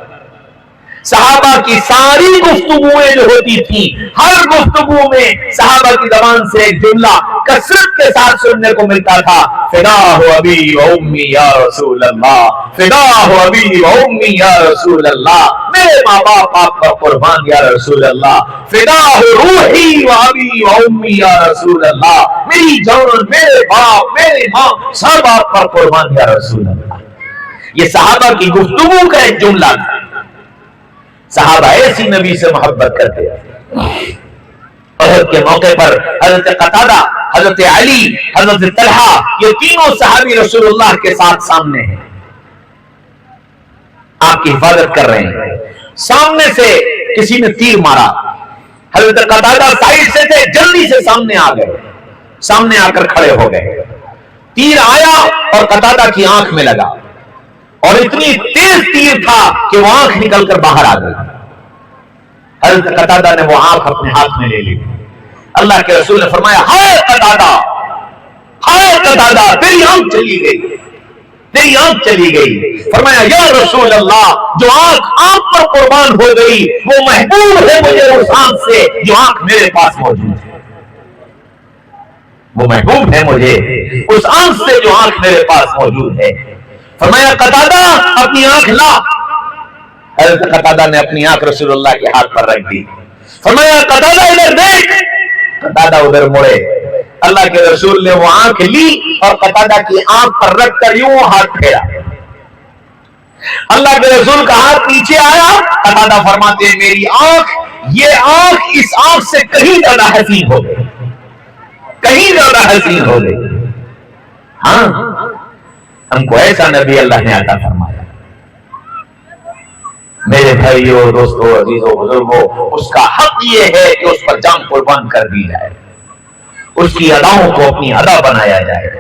सहाबा की सारी गुफ्तगुएं जो होती थी, हर गुफ्तगू में सहाबा की जबान से एक जुमला कसरत के साथ सुनने को मिलता था, फिदा हो अबी व उम्मी या रसूल अल्लाह, फिदा हो अबी व उम्मी या रसूल अल्लाह, मेरे माँ बाप आप पर कुर्बान या रसूल अल्लाह, फिदा हो रूही व अबी व उम्मी या रसूल अल्लाह, मेरी जान, मेरे बाप, मेरी माँ सब आप पर कुर्बान या रसूल अल्लाह। ये सहाबा की गुफ्तगू का एक जुमला था। सहाबा ऐसी नबी से मोहब्बत करते हैं। उहद के मौके पर हजरत कतादा, हजरत अली, हजरत तलहा, ये तीनों सहाबी रसूलुल्लाह के साथ सामने हैं, आपकी हिफाजत कर रहे हैं। सामने से किसी ने तीर मारा, हजरत कतादा साइड से थे, जल्दी से सामने आ गए, सामने आकर खड़े हो गए। तीर आया और कतादा की आंख में लगा और इतनी तेज तीर था कि वो आंख निकलकर बाहर आ गई। हजरत कतादा ने वो आंख अपने हाथ में ले ली। अल्लाह के रसूल ने फरमाया, हाय कतादा, हाय कतादा, तेरी आंख चली गई, तेरी आंख चली गई। फरमाया, या रसूल अल्लाह, जो आंख आप पर कुर्बान हो गई वो महबूब है मुझे उस आंख से जो आंख मेरे पास मौजूद है। वो महबूब है मुझे उस आंख से जो आंख मेरे पास मौजूद है। फरमाया, कतादा अपनी आंख ला। हज़रत कतादा ने अपनी आंख रसूलुल्लाह के हाथ पर रख दी। फरमाया, कतादा इधर देख। कतादा उधर मुड़े। अल्लाह के रसूल ने वो आंख ली और कतादा की आंख पर रखकर यूं हाथ फेरा। अल्लाह के रसूल का हाथ पीछे आया। कतादा फरमाते हैं, मेरी आंख, ये आंख इस आंख से कहीं ज्यादा हसीन हो गई, कहीं ज्यादा हसीन हो गई। हाँ, हमको ऐसा नबी अल्लाह ने अता फरमाया। मेरे भाइयों, दोस्तों, अजीजों, बुजुर्गों, उसका हक ये है कि उस पर जान कुर्बान कर दी जाए, उसकी अदाओं को अपनी अदा बनाया जाए।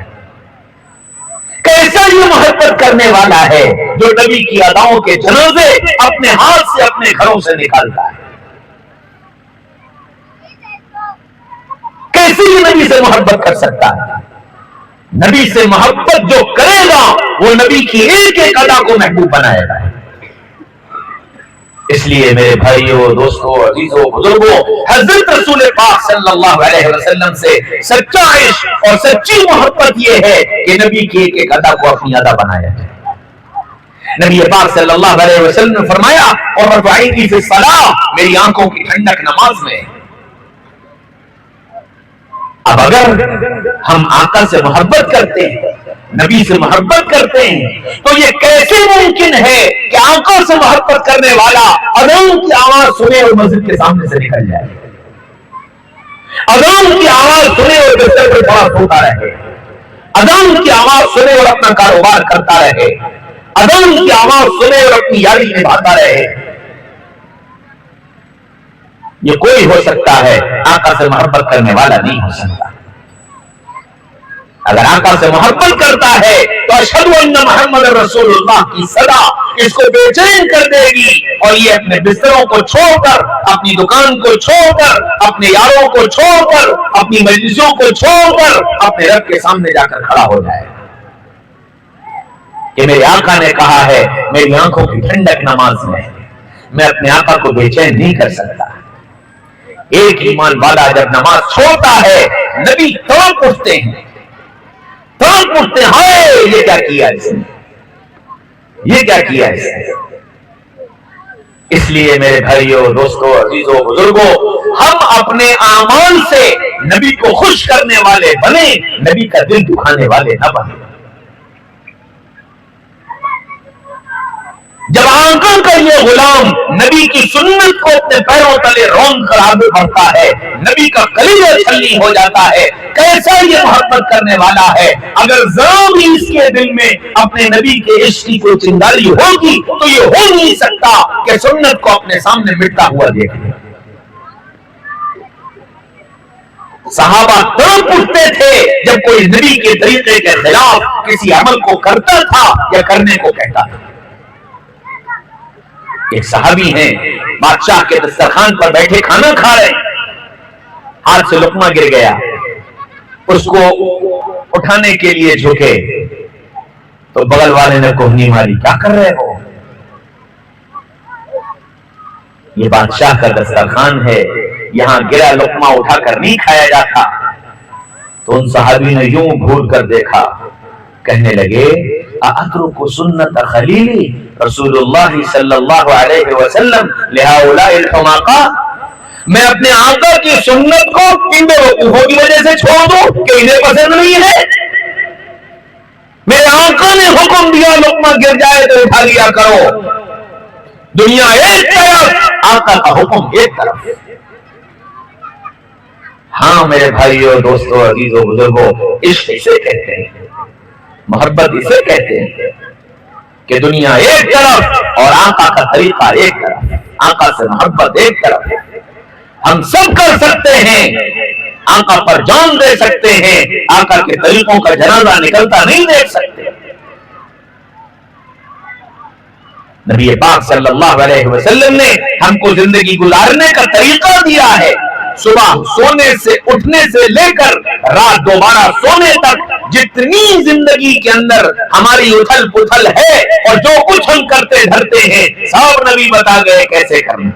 कैसा ये मोहब्बत करने वाला है जो नबी की अदाओं के जनाजे अपने हाथ से अपने घरों से निकालता है। कैसे ये नबी से मोहब्बत कर सकता है? नबी से मोहब्बत जो करेगा वो नबी की एक एक अदा को महबूब बनाएगा। इसलिए मेरे भाइयों, दोस्तों, अजीजों, बुजुर्गों, हज़रत रसूल पाक सल्लल्लाहु अलैहि वसल्लम से सच्चा इश्क और सच्ची मोहब्बत ये है कि नबी की एक एक अदा को अपनी अदा बनाया जाए। नबी पाक सल्लल्लाहु अलैहि वसल्लम ने फरमाया, और रफ़ाइनी फी सलाह, मेरी आंखों की ठंडक नमाज में। अब अगर हम आका से मोहब्बत करते हैं, नबी से मोहब्बत करते हैं, तो ये कैसे मुमकिन है कि आका से मोहब्बत करने वाला अज़ान की आवाज सुने और मस्जिद के सामने से निकल जाए, अज़ान की आवाज सुने और बिस्तर पर खड़ा सोता रहे, अज़ान की आवाज सुने और अपना कारोबार करता रहे, अज़ान की आवाज सुने और अपनी यारी निभाता रहे। ये कोई हो सकता है, आका से मोहब्बत करने वाला नहीं हो सकता। अगर आका से मोहब्बत करता है तो अशहदु अन्ना मुहम्मद रसूलुल्लाह की सदा इसको बेचैन कर देगी और ये अपने बिस्तरों को छोड़कर, अपनी दुकान को छोड़कर, अपने यारों को छोड़कर, अपनी मजलिसों को छोड़कर अपने रब के सामने जाकर खड़ा हो जाए कि मेरे आका ने कहा है, मेरी आंखों की ठंडक नमाज में, मैं अपने आका को बेचैन नहीं कर सकता। एक ईमान वाला जब नमाज छोड़ता है, नबी तड़प उठते हैं, तड़प उठते हैं, हाय ये क्या किया इसने, ये क्या किया इसने। इसलिए मेरे भाइयों, दोस्तों, अजीजों, बुजुर्गों, हम अपने आमाल से नबी को खुश करने वाले बने, नबी का दिल दुखाने वाले न बने। जब आका का ये गुलाम नबी की सुन्नत को अपने पैरों तले रौंद कर आगे बढ़ता है, नबी का कलीजा छलनी हो जाता है। कैसा ये मोहब्बत करने वाला है। अगर जरा भी इसके दिल में अपने नबी के इश्क की कोई चिंगारी होगी तो ये हो नहीं सकता कि सुन्नत को अपने सामने मिटता हुआ देखे। सहाबा तड़प उठते थे जब कोई नबी के तरीके के खिलाफ किसी अमल को करता था या करने को कहता था। एक सहाबी हैं, बादशाह के दस्तरखान पर बैठे खाना खा रहे, हाथ से लुकमा गिर गया, उसको उठाने के लिए झुके तो बगल वाले ने कोहनी मारी, क्या कर रहे हो, ये बादशाह का दस्तरखान है, यहां गिरा लुकमा उठाकर नहीं खाया जाता। तो उन सहाबी ने यूं घूर कर देखा, कहने लगे, अतरुकु सुन्नत खलीली रसूलुल्लाह सल्लल्लाहु अलैहि वसल्लम लिहाउलाइल हुमाका, मैं अपने आका की सुन्नत को इन बेवकूफों की वजह से छोड़ दूं कि इन्हें पसंद नहीं है। मेरे आका ने हुक्म दिया लुकमा गिर जाए तो उठा लिया करो, दुनिया एक तरफ, आका का हुक्म एक तरफ। हाँ मेरे भाइयों, दोस्तों, अजीजों, बुजुर्गों, इश्क इसे कहते हैं, मोहब्बत इसे कहते हैं کہ دنیا ایک طرف اور آقا کا طریقہ ایک طرف, آقا سے محبت ایک طرف. ہم سب کر سکتے ہیں, آقا پر جان دے سکتے ہیں, آقا کے طریقوں کا جنازہ نکلتا نہیں دیکھ سکتے. نبی پاک صلی اللہ علیہ وسلم نے ہم کو زندگی گزارنے کا طریقہ دیا ہے. صبح سونے سے اٹھنے سے لے کر رات دوبارہ سونے تک جتنی زندگی کے اندر ہماری اتھل پتھل ہے اور جو کچھ ہم کرتے دھرتے ہیں سب نبی بتا گئے کیسے کرنا,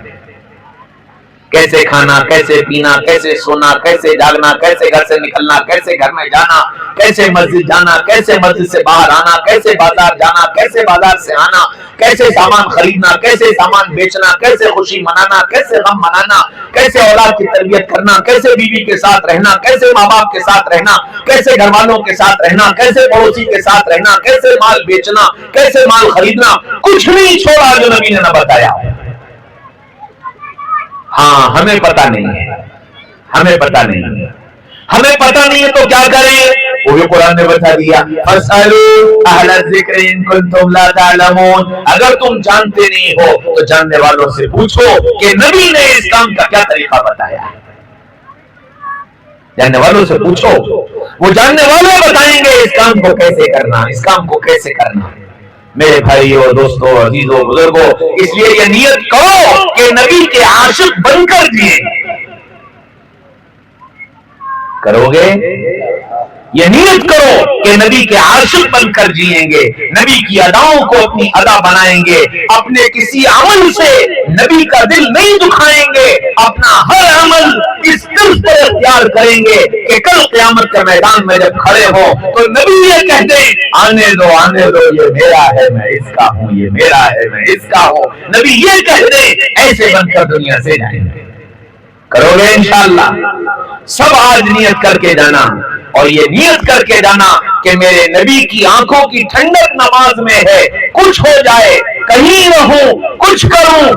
کیسے کھانا, کیسے پینا, کیسے سونا, کیسے جاگنا, کیسے گھر سے نکلنا, کیسے گھر میں جانا, کیسے مسجد جانا, کیسے مسجد سے باہر آنا, کیسے بازار جانا, کیسے بازار سے آنا, کیسے سامان خریدنا, کیسے سامان بیچنا, کیسے خوشی منانا, کیسے غم منانا, کیسے اولاد کی تربیت کرنا, کیسے بیوی کے ساتھ رہنا, کیسے ماں باپ کے ساتھ رہنا, کیسے گھر والوں کے ساتھ رہنا, کیسے پڑوسی کے ساتھ رہنا, کیسے مال بیچنا, کیسے مال خریدنا, کچھ نہیں چھوڑا جو نبی نے نہ بتایا. ہاں ہمیں پتہ نہیں ہے, ہمیں پتہ نہیں ہے, ہمیں پتہ نہیں ہے تو کیا کریں؟ وہ بھی قرآن نے بتا دیا, فَاسْأَلُوا أَهْلَ الذِّكْرِ إِن كُنتُمْ لَا تَعْلَمُونَ. اگر تم جانتے نہیں ہو تو جاننے والوں سے پوچھو کہ نبی نے اس کام کا کیا طریقہ بتایا ہے. جاننے والوں سے پوچھو, وہ جاننے والے بتائیں گے اس کام کو کیسے کرنا, اس کام کو کیسے کرنا. میرے بھائیو, دوستو, عزیزو, بزرگو, اس لیے یہ نیت کرو کہ نبی کے عاشق بن کر جیے. کرو گے؟ یہ نیت کرو کہ نبی کے عاشق بن کر جیئیں گے, نبی کی اداؤں کو اپنی ادا بنائیں گے, اپنے کسی عمل سے نبی کا دل نہیں دکھائیں گے, اپنا ہر عمل اس طرز پر اختیار کریں گے کہ کل قیامت کے میدان میں جب کھڑے ہو تو نبی یہ کہتے ہیں, آنے دو, آنے دو, یہ میرا ہے میں اس کا ہوں, یہ میرا ہے میں اس کا ہوں. نبی یہ کہتے ہیں, ایسے بن کر دنیا سے جائیں گے. کرو گے انشاءاللہ؟ سب آج نیت کر کے جانا, اور یہ نیت کر کے جانا کہ میرے نبی کی آنکھوں کی ٹھنڈک نماز میں ہے. کچھ ہو جائے, کہیں رہوں, کچھ کروں,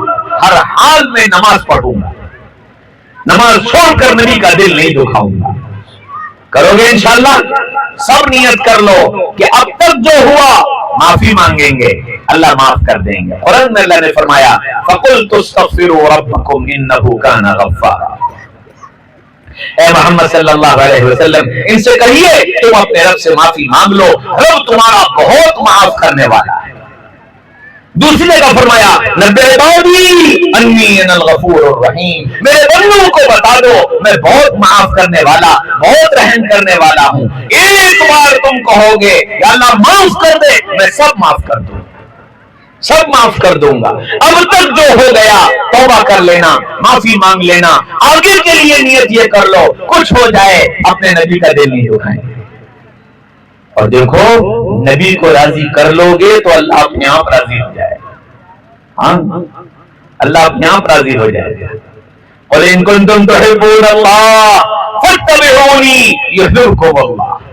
ہر حال میں نماز پڑھوں گا, نماز چھوڑ کر نبی کا دل نہیں دکھاؤں گا. کرو گے انشاءاللہ؟ سب نیت کر لو کہ اب تک جو ہوا معافی مانگیں گے, اللہ معاف کر دیں گے. قرآن میں اللہ نے فرمایا, فَقُلْتُ اسْتَغْفِرُوا رَبَّكُمْ إِنَّهُ كَانَ غَفَّارًا. اے محمد صلی اللہ علیہ وسلم, ان سے کہیے تم اپنے رب سے معافی مانگ لو, رب تمہارا بہت معاف کرنے والا ہے. دوسری جگہ فرمایا, نبئ عبادی انی انا الغفور الرحیم, میرے بندوں کو بتا دو میں بہت معاف کرنے والا, بہت رحم کرنے والا ہوں. ایک بار تم کہو گے یا اللہ معاف کر دے, میں سب معاف کر دوں, سب معاف کر دوں گا. اب تک جو ہو گیا توبہ کر لینا, معافی مانگ لینا. آگے کے لیے نیت یہ کر لو, کچھ ہو جائے اپنے نبی کا دل نہیں دکھائیں گے. اور دیکھو, نبی کو راضی کر لو گے تو اللہ اپنے آپ راضی ہو جائے گا. ہاں, اللہ اپنے آپ راضی ہو جائے گا. قُلْ إِن كُنتُمْ تُحِبُّونَ اللَّهَ فَاتَّبِعُونِي يُحْبِبْكُمُ اللَّهُ.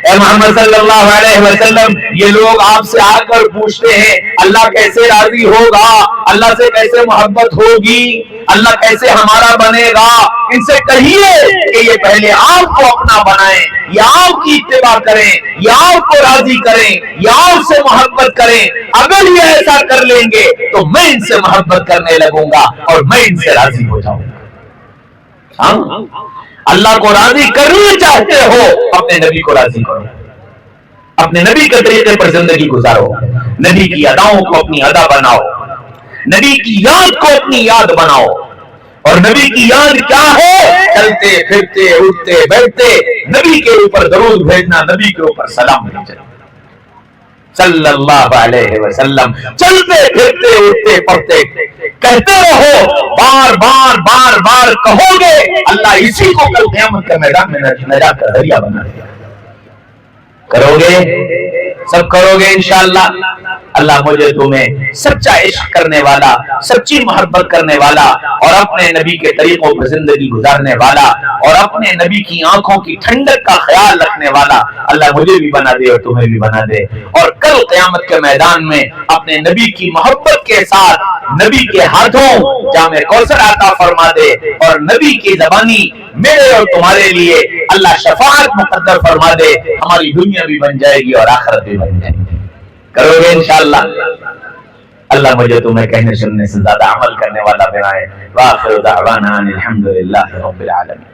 اے محمد صلی اللہ علیہ وسلم, یہ لوگ آپ سے آ کر پوچھتے ہیں اللہ کیسے راضی ہوگا, اللہ سے کیسے محبت ہوگی, اللہ کیسے ہمارا بنے گا. ان سے کہیے کہ یہ پہلے آپ کو اپنا بنائیں, یا آپ کی اتباع کریں, یا آپ کو راضی کریں, یا آپ سے محبت کریں. اگر یہ ایسا کر لیں گے تو میں ان سے محبت کرنے لگوں گا اور میں ان سے راضی ہو جاؤں گا. ہاں, اللہ کو راضی کرنا چاہتے ہو اپنے نبی کو راضی کرو, اپنے نبی کے طریقے پر زندگی گزارو, نبی کی اداؤں کو اپنی ادا بناؤ, نبی کی یاد کو اپنی یاد بناؤ. اور نبی کی یاد کیا ہے؟ چلتے پھرتے اٹھتے بیٹھتے نبی کے اوپر درود بھیجنا, نبی کے اوپر سلام بھیجنا صلی اللہ علیہ وسلم. چلتے پھرتے اٹھتے پڑھتے کہتے رہو, بار بار بار بار کہو گے, اللہ اسی کو کل قیامت کے میدان میں نجات کا ذریعہ بنا دیا. کرو گے؟ سب کرو گے انشاءاللہ. اللہ مجھے تمہیں سچا عشق کرنے والا, سچی محبت کرنے والا, اور اپنے نبی کے طریقوں پر زندگی گزارنے والا, اور اپنے نبی کی آنکھوں کی ٹھنڈک کا خیال رکھنے والا اللہ مجھے بھی بنا دے اور تمہیں بھی بنا دے. اور کل قیامت کے میدان میں اپنے نبی کی محبت کے ساتھ نبی کے ہاتھوں جام کوثر عطا فرما دے, اور نبی کی زبانی میرے اور تمہارے لیے اللہ شفاعت مقدر فرما دے. ہماری دنیا بھی بن جائے گی اور آخرت بھی بن جائے گی. کرو گے انشاءاللہ؟ اللہ مجھے تمہیں کہنے سننے سے زیادہ عمل کرنے والا بنائے. وآخر دعوانا ان الحمد للہ رب العالمین.